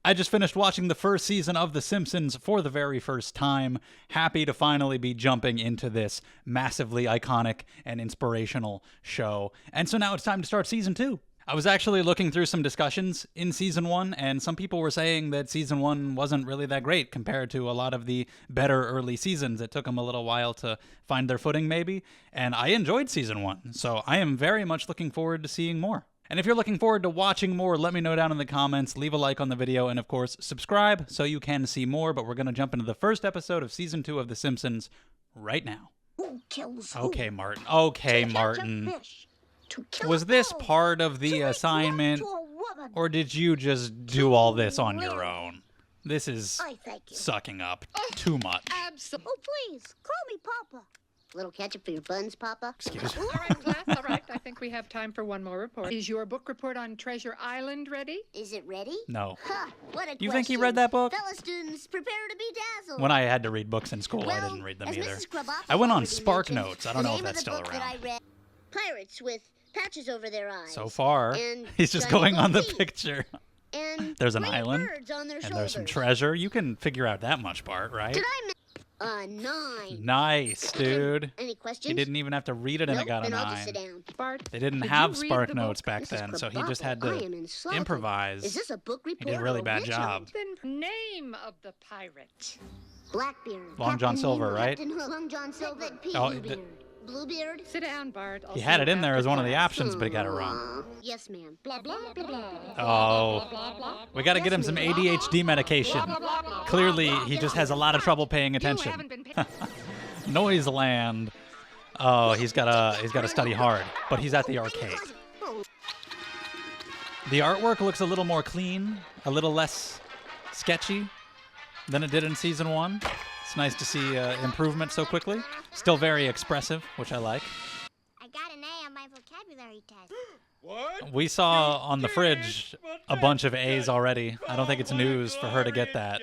I just finished watching the first season of The Simpsons for the very first time. Happy to finally be jumping into this massively iconic and inspirational show. And so now it's time to start season 2. I was actually looking through some discussions in season 1, and some people were saying that season 1 wasn't really that great compared to a lot of the better early seasons. It took them a little while to find their footing, maybe. And I enjoyed season 1, so I am very much looking forward to seeing more. And if you're looking forward to watching more, let me know down in the comments, leave a like on the video, and of course, subscribe so you can see more. But we're going to jump into the first episode of Season 2 of The Simpsons right now. Who kills who? Okay, Martin. Okay, Martin. Was this part of the assignment, or did you just do all this on your own? This is sucking up too much. Absolutely. Oh, please, call me Papa. Little ketchup for your buns, Papa? Excuse me. All right, class, all right. I think we have time for one more report. Is your book report on Treasure Island ready? Is it ready? No. Huh, what a You question. think he read that book? Fellow students, prepare to be dazzled. When I had to read books in school, I didn't read them either. I went on Spark Notes. I don't know if that's still around. Pirates with patches over their eyes. So far, And he's just giant going on the feet. picture. And There's an great island, birds on their and there's some shoulders. treasure. You can figure out that much, Bart, right? Did I miss 9? Nice, dude. Any questions? He didn't even have to read it and it got a Then I'll just 9. sit down. Bart, They didn't did have you read Spark the Notes book? back This is then, so he just Krabappel. had I to am insulted. improvise. Is this a book report? He did a really or bad Richard? job. Then name of the pirate. Blackbeard. Long John Captain Silver, Nemo, right? Captain Hook, Long John Silver. Oh, Bluebeard. Bluebeard? Sit down, Bart. I'll He see had you it in there after as one of the class. options, but he got it wrong. Yes, ma'am. Blah, blah, blah, blah. Oh. Blah, blah, blah. We gotta get him some ADHD medication. Clearly, he just has a lot of trouble paying You attention. haven't been paying. Noiseland. Oh, he's gotta study hard, but he's at the arcade. The artwork looks a little more clean, a little less sketchy than it did in season 1. It's nice to see improvement so quickly. Still very expressive, which I like. I got an A on my vocabulary test. What? We saw on the fridge a bunch of A's already. I don't think it's news for her to get that.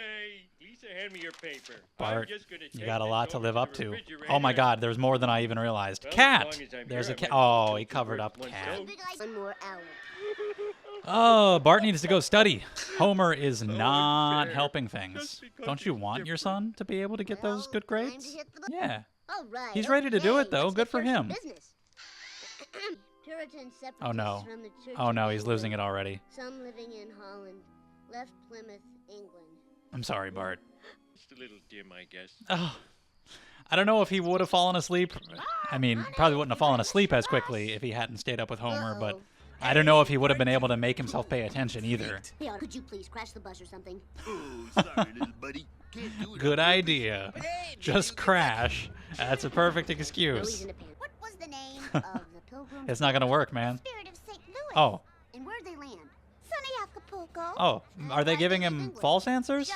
Lisa, hand me your paper. Bart, I'm just gonna you take got a this lot to over live the up to. refrigerator. Oh my God, there's more than I even realized. Well, Cat! as long as I'm There's here, a cat. I might Oh, he take the covered word up one cat. stone. One more hour. Oh, Bart needs to go study. Homer is not helping things. Just because Don't you he's want your son to be able to get those good Well, time grades? to hit the Yeah. All right. He's ready to do it, okay, though. let's Good get for first to him. business. Puritan Oh no. separatists from the Church Oh of no, he's losing it England, already. Some living in Holland, left Plymouth, England. I'm sorry, Bart. Just a little dim, I guess. Oh, I don't know if he would have fallen asleep. I mean, probably wouldn't have fallen asleep as quickly if he hadn't stayed up with Homer, but I don't know if he would have been able to make himself pay attention either. Hey, could you please crash the bus or something? Oh, sorry, little buddy. Can't do it. Good idea. Just crash. That's a perfect Louis excuse. in the pan. What was the name of the pilgrim? It's not gonna work, man. Spirit of St. Louis. Oh. And where'd they land? Sunny Acapulco. Oh, are they giving him false answers?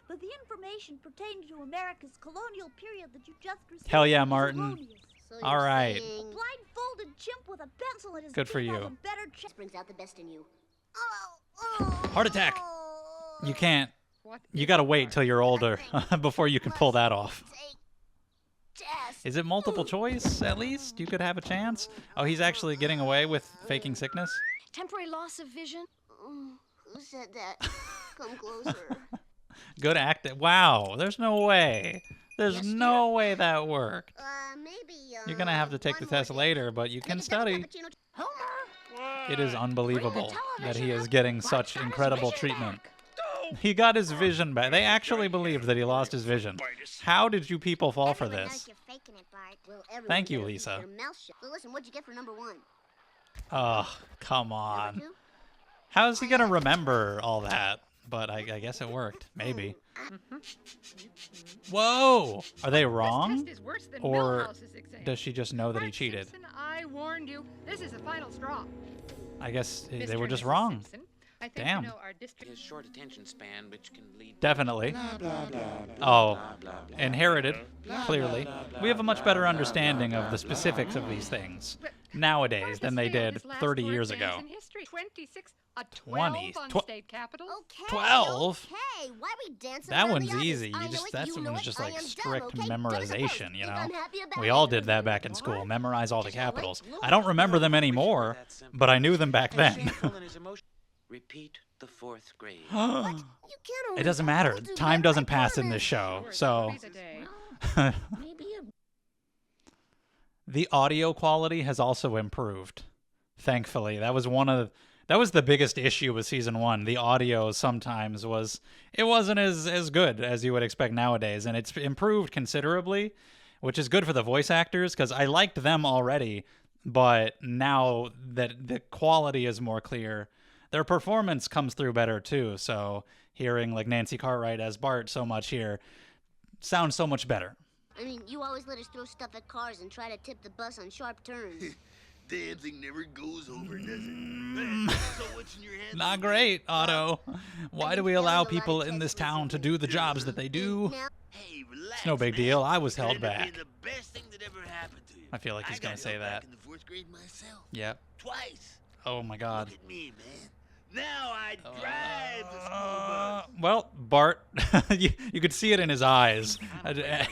But the information pertaining to America's colonial period that you just received Hell yeah, is Martin. erroneous. So All you're right. saying Blindfolded chimp with a pencil in his Good for teeth has you. a better chance. brings out the best in you. Heart attack. You can't. What You is gotta it, wait Bart? till you're older before you can pull that off. Test. Is it multiple choice, at least? You could have a chance. Oh, he's actually getting away with faking sickness? Temporary loss of vision. Who said that? Come closer. Good acting. Wow, there's no way. There's Yes, no way that worked. Maybe. You're gonna have to take the one more test day. later, but you Make can a double study. cappuccino. What? It is unbelievable that he is getting such got his incredible vision treatment. back. He got his vision back. They actually believed that he lost his vision. How did you people fall for Everyone knows this? you're faking it, Bart. Well, everyone Thank you, better keep Lisa. their mouth shut. So listen, what'd you get for number 1? Oh, come Number on. 2? How is he gonna remember all that? But I guess it worked. Maybe. Whoa! Are they This wrong? test is worse than Or Milhouse's exam. does she just know that he Bart cheated? Simpson, I warned you. This is the final straw. I guess they Mr. were and just Mrs. wrong. Simpson, I think Damn. you know our district. His short attention span, which can lead Definitely. blah, blah, blah, Oh, blah, blah, blah. inherited, clearly. We have a much better understanding of the specifics of these things nowadays than they did 30 years ago. 26, a 20, 12 on tw- state capitals. Okay. 12? Okay. Why we dancing That around one's the obvious? easy. I You know just it, that's you one know was it, just I like am dumb, strict okay? Done as a memorization, post. you If know. I'm happy about We it, all did that everything back in is school, alright. memorize all the Just I'll wait. capitals. Look. I don't remember them anymore, but I knew them back And then. shameful in his emotion. Repeat the 4th grade. You can't only It doesn't matter. do Time that, doesn't I pass in promise. this show, Four so stories a day. Maybe a the audio quality has also improved. Thankfully, that was the biggest issue with season 1. The audio sometimes wasn't as good as you would expect nowadays, and it's improved considerably, which is good for the voice actors because I liked them already, but now that the quality is more clear, their performance comes through better too. So hearing like Nancy Cartwright as Bart so much here sounds so much better. I mean, you always let us throw stuff at cars and try to tip the bus on sharp turns. Damn thing never goes over, does it? So what's in your hand? Not great, Otto. Why do we allow people in this town to do the jobs that they do? Now, Hey, relax, It's no big man. deal. I was It held ended up back. being the best thing that ever happened to you. I feel like he's gonna got say held that. back in the 4th grade myself. Yep. Twice. Oh my God. Look at me, man. Now I drive the school bus. Well, Bart, you could see it in his eyes.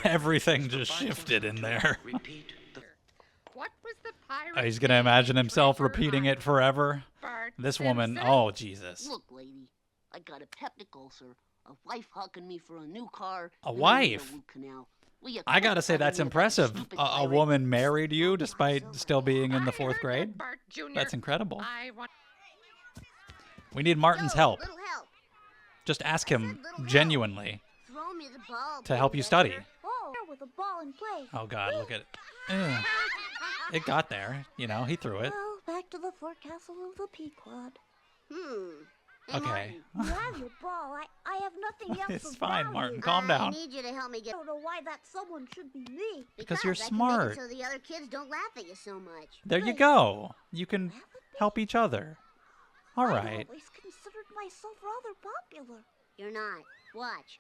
Everything just shifted in there. Repeat the What was the pirate? He's gonna imagine himself repeating it forever. Bart This woman, Simpson? oh Jesus. look, lady, I got a peptic ulcer, a wife hucking me for a new car. A and wife? root canal. Will you I gotta quit say bugging that's me about impressive. stupid A pirate? woman married you despite still being in the I 4th heard grade. that, Bart Jr. That's incredible. I want We need Martin's Yo, help. Little help. Just ask him little help. genuinely Throw me the ball. to help you please, study. Esther. Oh, with a ball and play. Oh God, look at it. Ugh. It got there. You know, he threw it. Well, back to the forecastle of the Pequod. Hey, Okay. Martin, You have your ball. I have nothing else It's of fine, value. Martin. Calm I down. need you to help me I get. don't know why that someone should be me. Because you're I can make smart. it so the other kids don't laugh at you so much. There you go. You can help each other. All I right. always considered myself rather popular. You're not. Watch.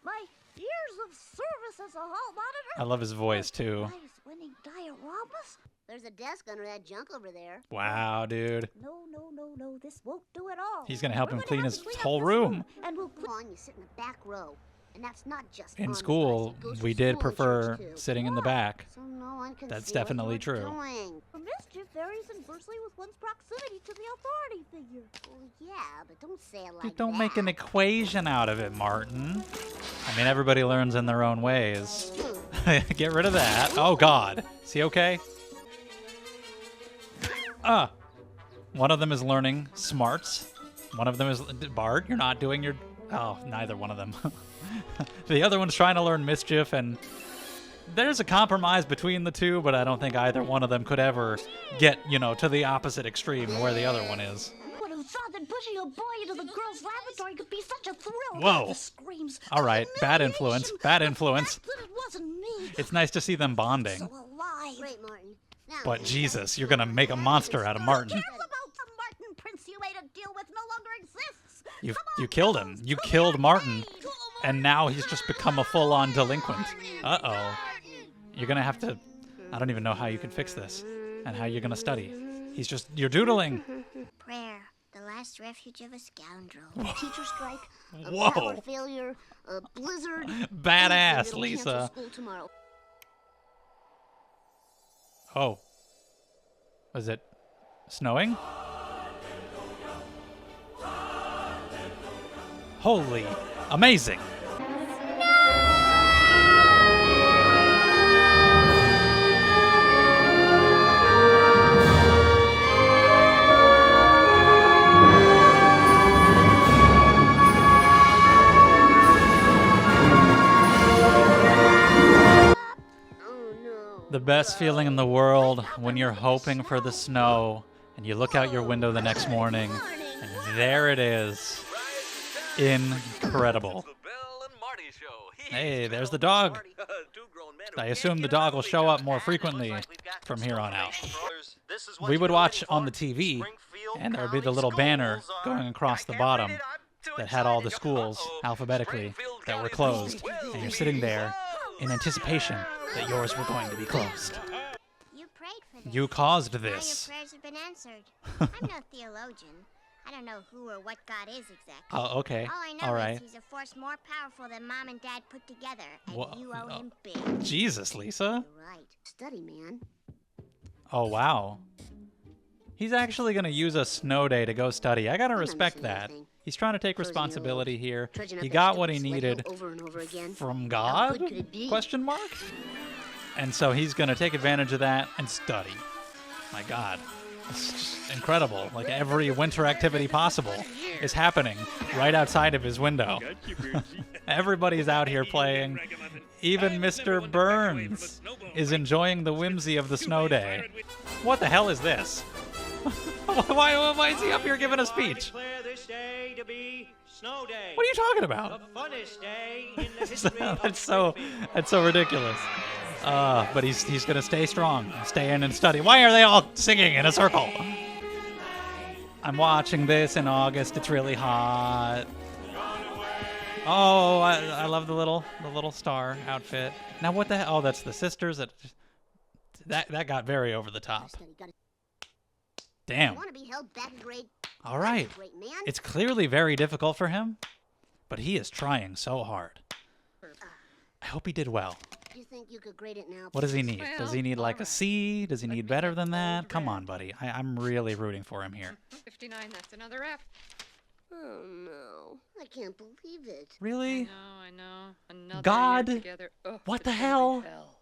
My years of service as a hall monitor. I love his voice too. Prize-winning dioramas. There's a desk under that junk over there. Wow, dude. No. This won't do at all. He's gonna help We're him gonna clean have his to clean up whole this room. And we'll Come on, you sit in the back row. And that's not just In on the school, bus. It goes we for did school and prefer church, too. sitting in the back. So no one can That's see what definitely you're true. doing. For mischief varies inversely with one's proximity to the authority figure. Well, yeah, but don't say it like Dude, don't that. make an equation out of it, Martin. I mean, everybody learns in their own ways. Get rid of that. Oh, God. Is he okay? One of them is learning smarts. One of them is... Bart, you're not doing your... Oh, neither one of them. The other one's trying to learn mischief, and there's a compromise between the two, but I don't think either one of them could ever get, to the opposite extreme where the other one is. Would have thought that pushing a boy into the girls' lavatory could be such a thrill. Whoa. The screams. All right, bad influence, bad influence. The fact that it wasn't me. It's nice to see them bonding. So alive. Great, Martin. Now, But Jesus, you're gonna make a monster out of Martin. Cares about the Martin Prince you made a deal with no longer exists. You killed him. You killed Martin. And now he's just become a full-on delinquent. Uh-oh. You're gonna have to... I don't even know how you can fix this. And how you're gonna study. You're doodling. Prayer, the last refuge of a scoundrel. A teacher strike, a Whoa. power failure, a blizzard. Badass, anything that'll Lisa. cancel school tomorrow. Oh. Was it snowing? Holy, amazing. Oh no. The best feeling in the world when you're hoping for the snow and you look out your window the next morning and there it is. Incredible. Hey, there's the dog. I assume the dog will show up more frequently from here on out. We would watch on the TV, and there would be the little banner going across the bottom that had all the schools alphabetically that were closed, and you're sitting there in anticipation that yours were going to be closed. You prayed for this. You caused Now your this. prayers have been answered. I'm no theologian. I don't know who or what God is exactly. Oh, okay. All I know All right. is he's a force more powerful than Mom and Dad put together, and Wha- you owe him big. Jesus, Lisa. You're right. Study, man. Oh, wow. He's actually going to use a snow day to go study. I got to I'm not respect missing that. anything. He's trying to take Frozen responsibility year-old, here. trudging up He that got what he stupid sled hill needed over and over again. from How God? good could it be? Question mark? And so he's going to take advantage of that and study. My God. It's just incredible. Like every winter activity possible is happening right outside of his window. Got you, Birdsie. Everybody's out here playing. Even Mr. Burns is enjoying the whimsy of the snow day. What the hell is this? Why is he up here giving a speech? Declare this day to be Snow Day. What are you talking about? The funnest day in the history of That's so ridiculous. But he's gonna stay strong, stay in and study. Why are they all singing in a circle? I'm watching this in August. It's really hot. Oh, I love the little star outfit. Now what the hell? Oh, that's the sisters. That got very over the top. Damn. Want to be held back a grade? All right. Great man. It's clearly very difficult for him, but he is trying so hard. I hope he did well. Do you think you could grade it now? What does he need? Does he need like a alright. C? Does he need better than that? Old Come red. on, buddy. I'm really rooting for him here. 59, that's another F. Oh no, I can't believe it. Really? I know. Another God, year together. Ugh, what it's the gonna be hell?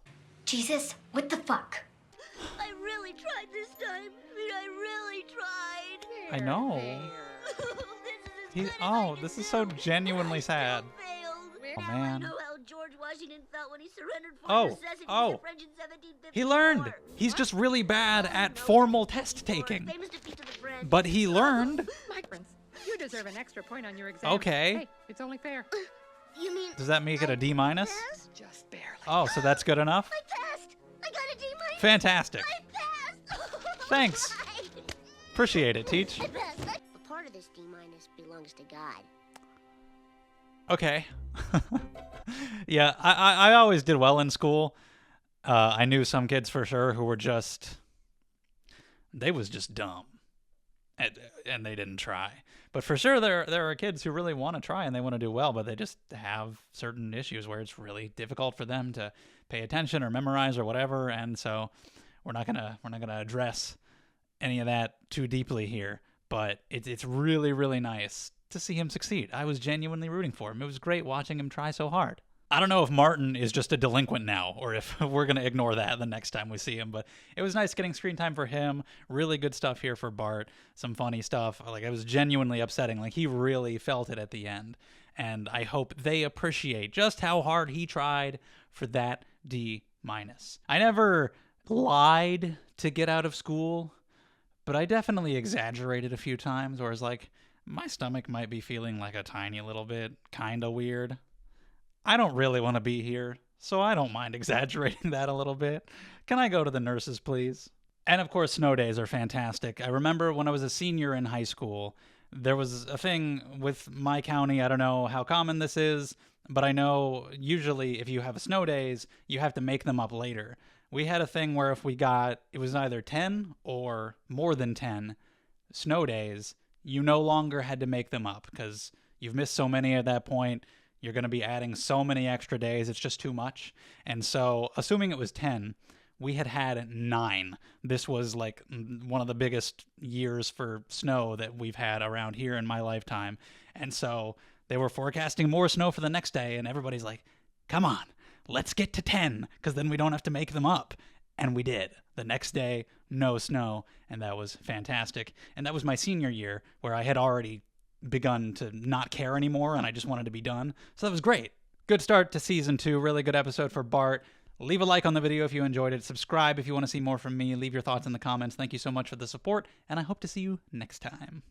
Jesus, what the fuck? I really tried this time. I really tried. I know. This is so genuinely sad. Oh I man. know how George Washington felt when he surrendered for Oh, necessity oh. to the French in 1754. He learned. He's just really bad at formal test taking. Famous defeat to the French. But he learned. Mike, you deserve an extra point on your exam. Okay. Hey, it's only fair. You mean Does that make it a D minus? passed? Just barely. Oh, so that's good enough? I passed. I got a D minus. Fantastic. I passed. Thanks. Appreciate it, Teach. I passed. A part of this D minus belongs to God. Okay. Yeah, I always did well in school. I knew some kids for sure who were they was just dumb. And they didn't try. But for sure there are kids who really want to try and they want to do well, but they just have certain issues where it's really difficult for them to pay attention or memorize or whatever, and so we're not gonna address any of that too deeply here. But it's really, really nice to see him succeed. I was genuinely rooting for him. It was great watching him try so hard. I don't know if Martin is just a delinquent now or if we're going to ignore that the next time we see him, but it was nice getting screen time for him. Really good stuff here for Bart. Some funny stuff. Like, it was genuinely upsetting. Like, he really felt it at the end. And I hope they appreciate just how hard he tried for that D minus. I never lied to get out of school, but I definitely exaggerated a few times where it's like, my stomach might be feeling like a tiny little bit kind of weird. I don't really want to be here, so I don't mind exaggerating that a little bit. Can I go to the nurses, please? And of course, snow days are fantastic. I remember when I was a senior in high school, there was a thing with my county. I don't know how common this is, but I know usually if you have snow days, you have to make them up later. We had a thing where if it was either 10 or more than 10 snow days, you no longer had to make them up because you've missed so many at that point. You're going to be adding so many extra days. It's just too much. And so, assuming it was 10, we had 9. This was like one of the biggest years for snow that we've had around here in my lifetime. And so, they were forecasting more snow for the next day, and everybody's like, come on, let's get to 10, because then we don't have to make them up. And we did. The next day, no snow, and that was fantastic. And that was my senior year, where I had already begun to not care anymore, and I just wanted to be done. So that was great. Good start to season 2. Really good episode for Bart. Leave a like on the video if you enjoyed it. Subscribe if you want to see more from me. Leave your thoughts in the comments. Thank you so much for the support, and I hope to see you next time.